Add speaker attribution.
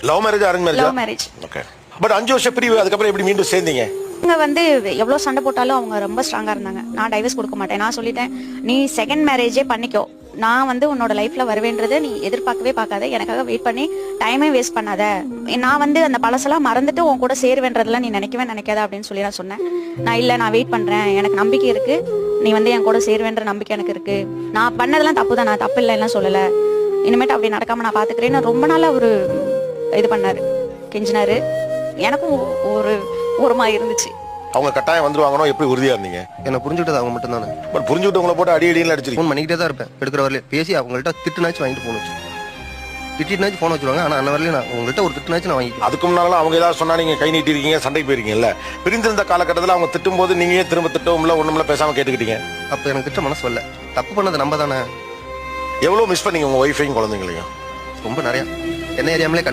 Speaker 1: Love marriage arrange marriage?
Speaker 2: Love marriage.
Speaker 1: Okay. But 5 வருஷம் பிரிவு, அதுக்கப்புறம் எப்படி மீண்டும் சேர்ந்தீங்க?
Speaker 2: அவங்க வந்து எவ்வளோ சண்டை போட்டாலும் அவங்க ரொம்ப ஸ்ட்ராங்கா இருந்தாங்க. நான் டைவர்ஸ் கொடுக்க மாட்டேன். நான் சொல்லிட்டேன், நீ செகண்ட் மேரேஜே பண்ணிக்கோ, நான் வந்து உன்னோட லைஃப்ல வருவேன்றதை நீ எதிர்பார்க்கவே பார்க்காத, எனக்காக வெயிட் பண்ணி டைமே வேஸ்ட் பண்ணாத, நான் வந்து அந்த பழசெல்லாம் மறந்துட்டு உன் கூட சேருவேன்றதெல்லாம் நீ நினைக்கவே நினைக்காத அப்படின்னு சொல்லி நான் சொன்னேன். நான் வெயிட் பண்றேன், எனக்கு நம்பிக்கை இருக்கு, நீ வந்து என் கூட சேருவேன்ற நம்பிக்கை எனக்கு இருக்கு, நான் பண்ணதெல்லாம் தப்பு தான், நான் தப்பு இல்லைன்னா சொல்லலை, இனிமேட்டு அப்படி நடக்காம நான் பாத்துக்கிறேன்னு ரொம்ப நாள் அவரு இது பண்ணாரு, கெஞ்சினாரு. எனக்கும் ஒரு மாதிரி இருந்துச்சு.
Speaker 1: அவங்க கட்டாயம் வந்துருவாங்கன்னு எப்படி உறுதியா இருந்தீங்க?
Speaker 3: என்ன புரிஞ்சுக்கிட்டது அவங்க மட்டும் தானே.
Speaker 1: பட் புரிஞ்சுக்கிட்டவங்கள போட்டு அடி அடியில் அடிச்சிருக்கீங்க.
Speaker 3: ஃபோன் பண்ணிக்கிட்டே தான் இருப்பேன், எடுக்கிற வரலையே பேசி அவங்கள்ட்ட திட்டுனாச்சும் வாங்கிட்டு போன் வச்சு திட்டினாச்சும் ஃபோன் வச்சுருவாங்க. ஆனால் அன்ன வரலையும் நான் உங்கள்கிட்ட ஒரு திட்டுனாச்சும் நான் வாங்கிட்டு.
Speaker 1: அதுக்கு முன்னால அவங்க ஏதாவது சொன்னா நீங்க கை நீட்டி இருக்கீங்க, சண்டைக்கு போயிருக்கீங்கல்ல. பிரிந்திருந்த காலகட்டத்தில் அவங்க திட்டும் போது நீங்க திரும்ப திட்டவும்ல ஒண்ணுமில்ல பேசாம கேட்டுக்கிட்டீங்க.
Speaker 3: அப்போ எனக்கு திட்ட மனசு வரல, தப்பு பண்ணது நம்ம தானே.
Speaker 1: எவ்வளவு மிஸ் பண்ணீங்க உங்க ஒய்ஃபையும் குழந்தைங்களையும்?
Speaker 3: ரொம்ப நிறையா, என்ன ஏரியாமலே கண்ணு